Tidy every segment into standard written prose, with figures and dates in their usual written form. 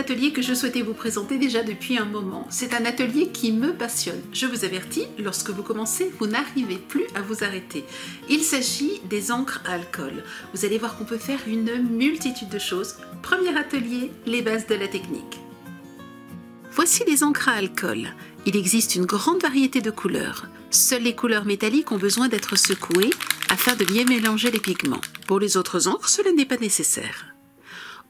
atelier que je souhaitais vous présenter déjà depuis un moment. C'est un atelier qui me passionne. Je vous avertis, lorsque vous commencez, vous n'arrivez plus à vous arrêter. Il s'agit des encres à alcool. Vous allez voir qu'on peut faire une multitude de choses. Premier atelier, les bases de la technique. Voici les encres à alcool. Il existe une grande variété de couleurs. Seules les couleurs métalliques ont besoin d'être secouées afin de bien mélanger les pigments. Pour les autres encres, cela n'est pas nécessaire.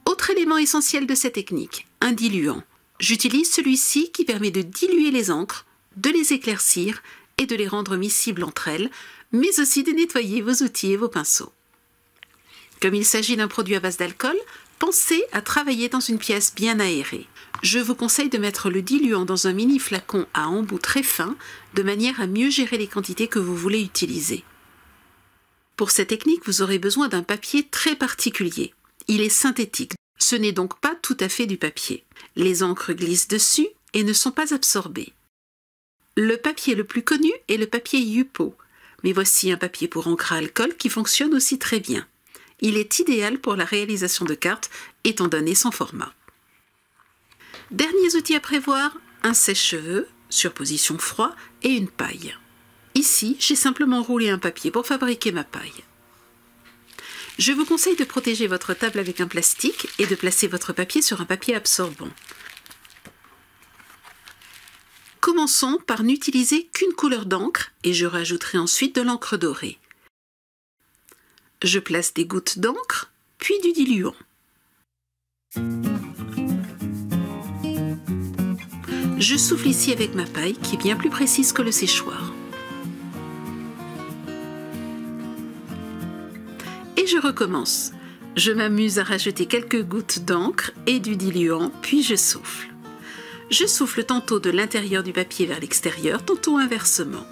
Autre élément essentiel de cette technique, un diluant. J'utilise celui-ci qui permet de diluer les encres, de les éclaircir et de les rendre miscibles entre elles, mais aussi de nettoyer vos outils et vos pinceaux. Comme il s'agit d'un produit à base d'alcool, pensez à travailler dans une pièce bien aérée. Je vous conseille de mettre le diluant dans un mini flacon à embout très fin, de manière à mieux gérer les quantités que vous voulez utiliser. Pour cette technique, vous aurez besoin d'un papier très particulier. Il est synthétique, ce n'est donc pas tout à fait du papier. Les encres glissent dessus et ne sont pas absorbées. Le papier le plus connu est le papier Yupo, mais voici un papier pour encre à alcool qui fonctionne aussi très bien. Il est idéal pour la réalisation de cartes, étant donné son format. Derniers outils à prévoir, un sèche-cheveux, sur position froid et une paille. Ici, j'ai simplement roulé un papier pour fabriquer ma paille. Je vous conseille de protéger votre table avec un plastique et de placer votre papier sur un papier absorbant. Commençons par n'utiliser qu'une couleur d'encre et je rajouterai ensuite de l'encre dorée. Je place des gouttes d'encre, puis du diluant. Je souffle ici avec ma paille qui est bien plus précise que le séchoir. Et je recommence. Je m'amuse à rajouter quelques gouttes d'encre et du diluant, puis je souffle. Je souffle tantôt de l'intérieur du papier vers l'extérieur, tantôt inversement.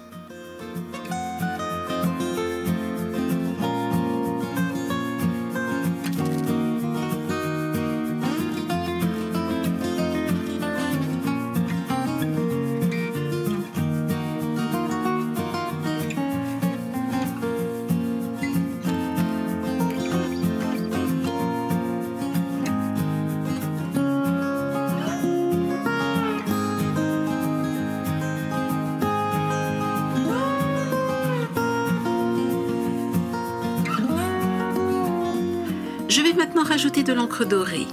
Je vais maintenant rajouter de l'encre dorée.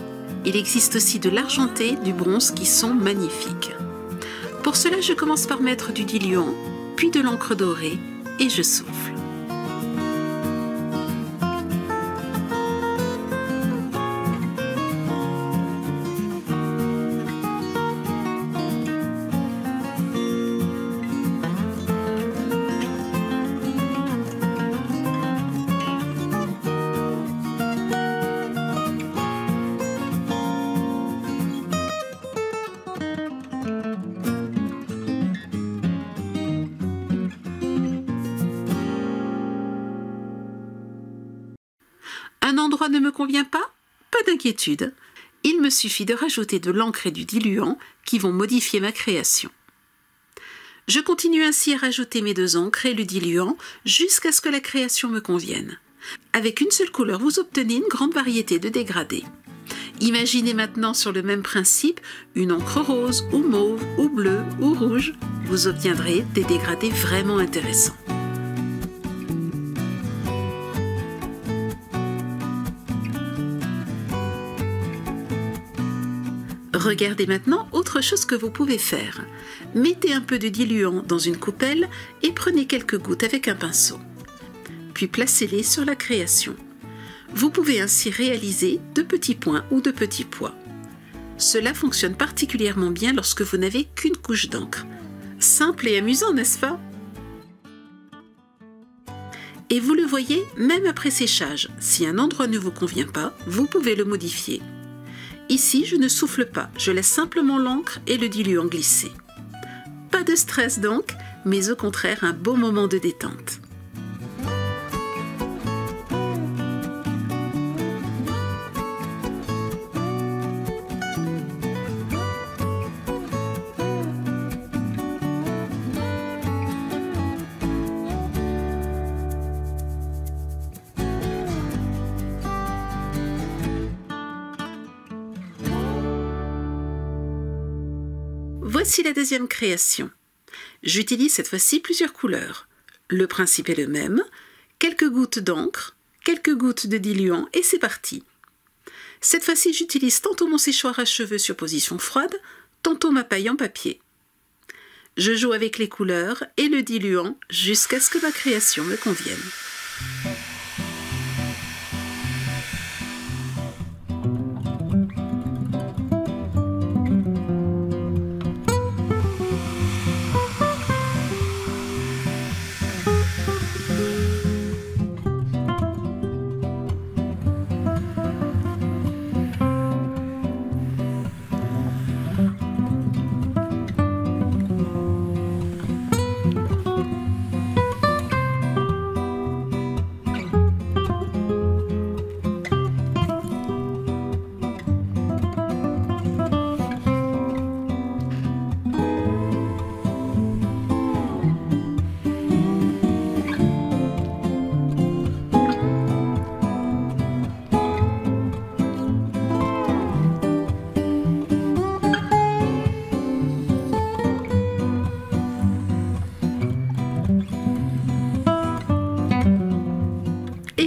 Il existe aussi de l'argenté, du bronze qui sont magnifiques. Pour cela, je commence par mettre du diluant, puis de l'encre dorée et je souffle. Un endroit ne me convient pas? Pas d'inquiétude. Il me suffit de rajouter de l'encre et du diluant qui vont modifier ma création. Je continue ainsi à rajouter mes deux encres et le diluant jusqu'à ce que la création me convienne. Avec une seule couleur, vous obtenez une grande variété de dégradés. Imaginez maintenant sur le même principe une encre rose ou mauve ou bleue ou rouge. Vous obtiendrez des dégradés vraiment intéressants. Regardez maintenant autre chose que vous pouvez faire. Mettez un peu de diluant dans une coupelle et prenez quelques gouttes avec un pinceau. Puis placez-les sur la création. Vous pouvez ainsi réaliser de petits points ou de petits pois. Cela fonctionne particulièrement bien lorsque vous n'avez qu'une couche d'encre. Simple et amusant, n'est-ce pas? Et vous le voyez, même après séchage, si un endroit ne vous convient pas, vous pouvez le modifier. Ici, je ne souffle pas, je laisse simplement l'encre et le diluant glisser. Pas de stress donc, mais au contraire un beau moment de détente. Voici la deuxième création. J'utilise cette fois-ci plusieurs couleurs. Le principe est le même, quelques gouttes d'encre, quelques gouttes de diluant et c'est parti. Cette fois-ci, j'utilise tantôt mon séchoir à cheveux sur position froide, tantôt ma paille en papier. Je joue avec les couleurs et le diluant jusqu'à ce que ma création me convienne.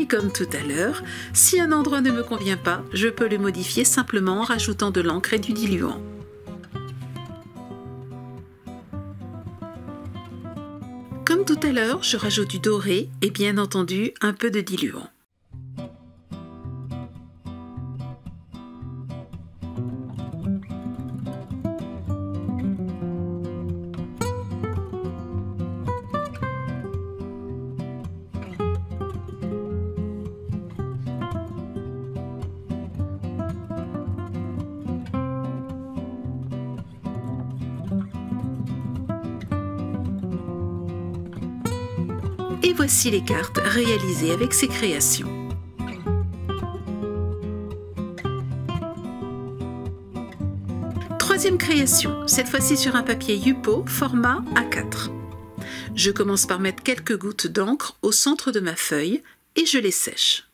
Comme tout à l'heure, si un endroit ne me convient pas, je peux le modifier simplement en rajoutant de l'encre et du diluant. Comme tout à l'heure, je rajoute du doré et bien entendu un peu de diluant. Et voici les cartes réalisées avec ces créations. Troisième création, cette fois-ci sur un papier Yupo format A4. Je commence par mettre quelques gouttes d'encre au centre de ma feuille et je les sèche.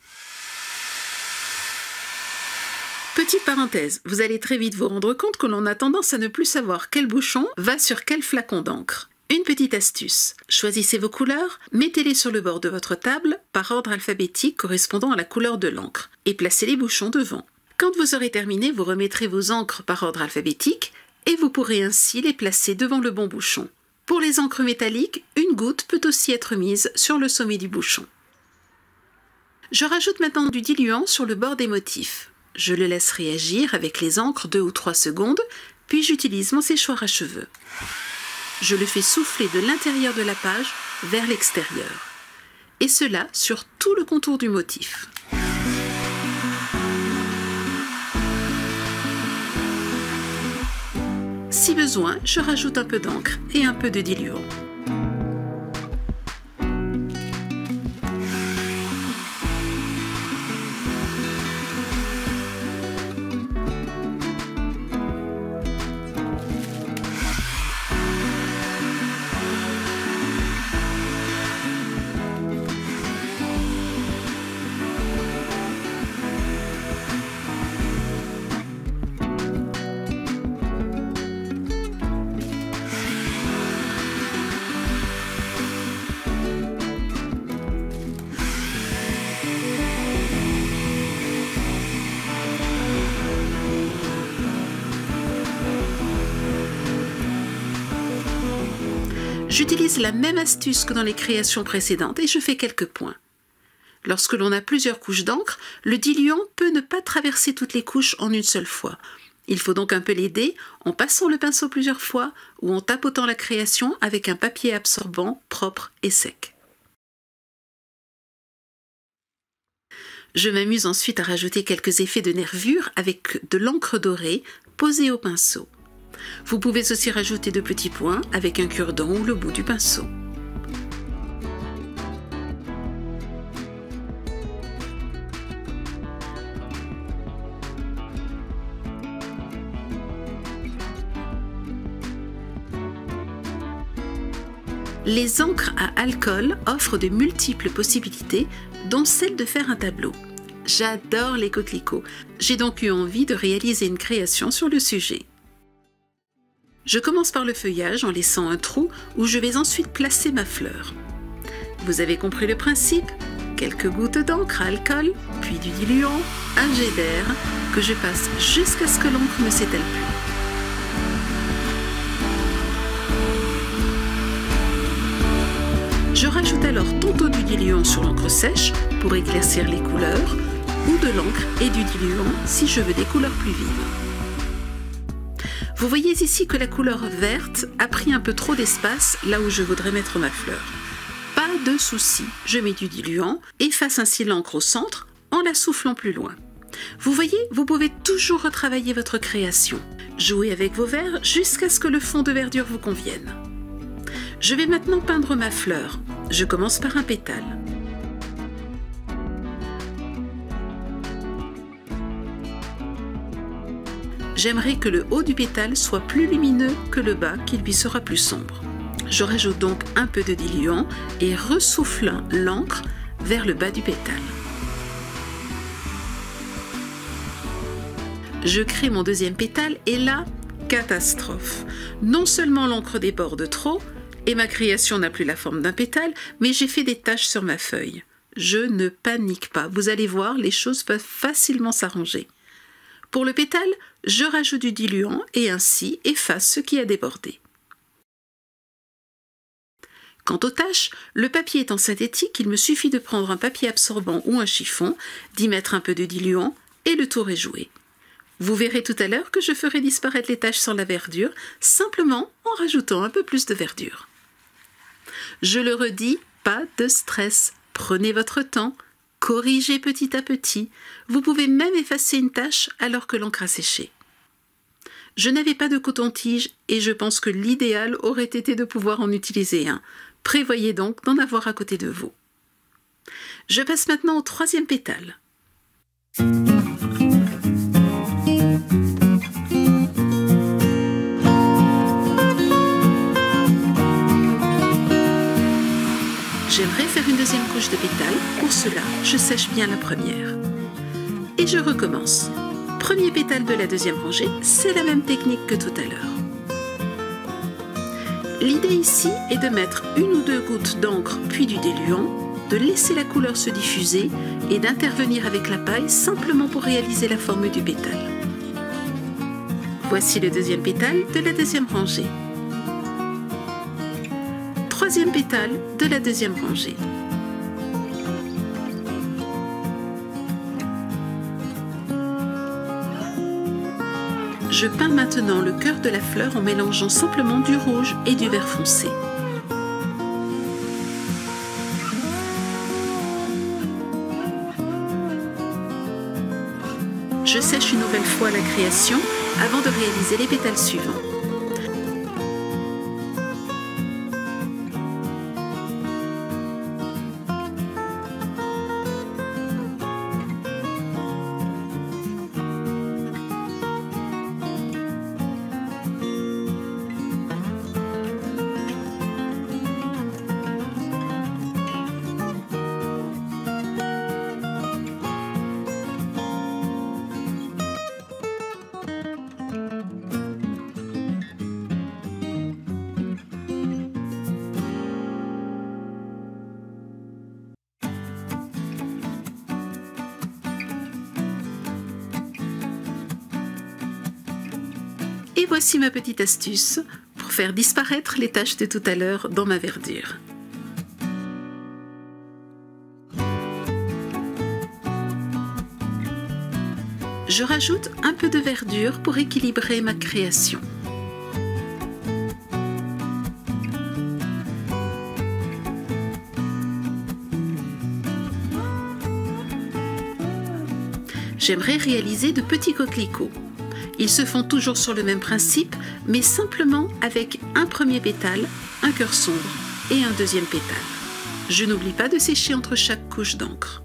Petite parenthèse, vous allez très vite vous rendre compte que l'on a tendance à ne plus savoir quel bouchon va sur quel flacon d'encre. Une petite astuce, choisissez vos couleurs, mettez-les sur le bord de votre table par ordre alphabétique correspondant à la couleur de l'encre et placez les bouchons devant. Quand vous aurez terminé, vous remettrez vos encres par ordre alphabétique et vous pourrez ainsi les placer devant le bon bouchon. Pour les encres métalliques, une goutte peut aussi être mise sur le sommet du bouchon. Je rajoute maintenant du diluant sur le bord des motifs. Je le laisse réagir avec les encres 2 ou 3 secondes, puis j'utilise mon séchoir à cheveux. Je le fais souffler de l'intérieur de la page vers l'extérieur. Et cela sur tout le contour du motif. Si besoin, je rajoute un peu d'encre et un peu de diluant. J'utilise la même astuce que dans les créations précédentes et je fais quelques points. Lorsque l'on a plusieurs couches d'encre, le diluant peut ne pas traverser toutes les couches en une seule fois. Il faut donc un peu l'aider en passant le pinceau plusieurs fois ou en tapotant la création avec un papier absorbant propre et sec. Je m'amuse ensuite à rajouter quelques effets de nervure avec de l'encre dorée posée au pinceau. Vous pouvez aussi rajouter de petits points avec un cure-dent ou le bout du pinceau. Les encres à alcool offrent de multiples possibilités, dont celle de faire un tableau. J'adore les coquelicots, j'ai donc eu envie de réaliser une création sur le sujet. Je commence par le feuillage en laissant un trou où je vais ensuite placer ma fleur. Vous avez compris le principe? Quelques gouttes d'encre à alcool, puis du diluant, un jet d'air que je passe jusqu'à ce que l'encre ne s'étale plus. Je rajoute alors tantôt du diluant sur l'encre sèche pour éclaircir les couleurs, ou de l'encre et du diluant si je veux des couleurs plus vives. Vous voyez ici que la couleur verte a pris un peu trop d'espace là où je voudrais mettre ma fleur. Pas de souci, je mets du diluant, efface ainsi l'encre au centre en la soufflant plus loin. Vous voyez, vous pouvez toujours retravailler votre création. Jouez avec vos verres jusqu'à ce que le fond de verdure vous convienne. Je vais maintenant peindre ma fleur. Je commence par un pétale. J'aimerais que le haut du pétale soit plus lumineux que le bas qui lui sera plus sombre. Je rajoute donc un peu de diluant et ressouffle l'encre vers le bas du pétale. Je crée mon deuxième pétale et là, catastrophe. Non seulement l'encre déborde trop et ma création n'a plus la forme d'un pétale, mais j'ai fait des taches sur ma feuille. Je ne panique pas. Vous allez voir, les choses peuvent facilement s'arranger. Pour le pétale, je rajoute du diluant et ainsi efface ce qui a débordé. Quant aux taches, le papier étant synthétique, il me suffit de prendre un papier absorbant ou un chiffon, d'y mettre un peu de diluant et le tour est joué. Vous verrez tout à l'heure que je ferai disparaître les taches sur la verdure, simplement en rajoutant un peu plus de verdure. Je le redis, pas de stress, prenez votre temps, corrigez petit à petit. Vous pouvez même effacer une tache alors que l'encre a séché. Je n'avais pas de coton-tige et je pense que l'idéal aurait été de pouvoir en utiliser un. Prévoyez donc d'en avoir à côté de vous. Je passe maintenant au troisième pétale. J'aimerais faire une deuxième couche de pétales. Pour cela, je sèche bien la première. Et je recommence. Premier pétale de la deuxième rangée, c'est la même technique que tout à l'heure. L'idée ici est de mettre une ou deux gouttes d'encre puis du diluant, de laisser la couleur se diffuser et d'intervenir avec la paille simplement pour réaliser la forme du pétale. Voici le deuxième pétale de la deuxième rangée. Troisième pétale de la deuxième rangée. Je peins maintenant le cœur de la fleur en mélangeant simplement du rouge et du vert foncé. Je sèche une nouvelle fois la création avant de réaliser les pétales suivants. Et voici ma petite astuce pour faire disparaître les taches de tout à l'heure dans ma verdure. Je rajoute un peu de verdure pour équilibrer ma création. J'aimerais réaliser de petits coquelicots. Ils se font toujours sur le même principe, mais simplement avec un premier pétale, un cœur sombre et un deuxième pétale. Je n'oublie pas de sécher entre chaque couche d'encre.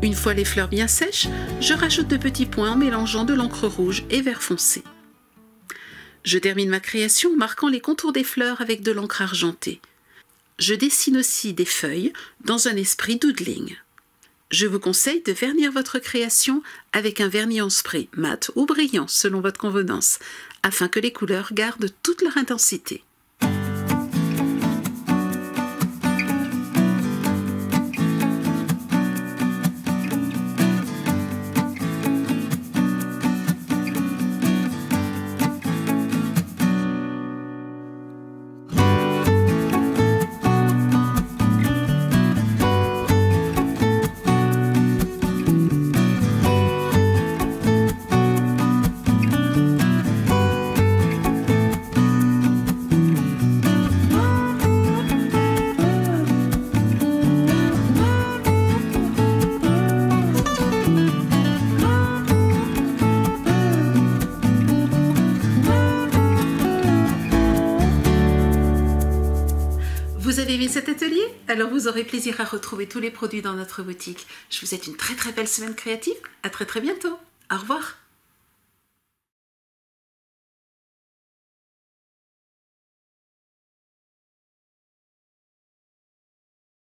Une fois les fleurs bien sèches, je rajoute de petits points en mélangeant de l'encre rouge et vert foncé. Je termine ma création en marquant les contours des fleurs avec de l'encre argentée. Je dessine aussi des feuilles dans un esprit doodling. Je vous conseille de vernir votre création avec un vernis en spray mat ou brillant selon votre convenance, afin que les couleurs gardent toute leur intensité. Vous avez aimé cet atelier? Alors vous aurez plaisir à retrouver tous les produits dans notre boutique. Je vous souhaite une très belle semaine créative. À très bientôt. Au revoir.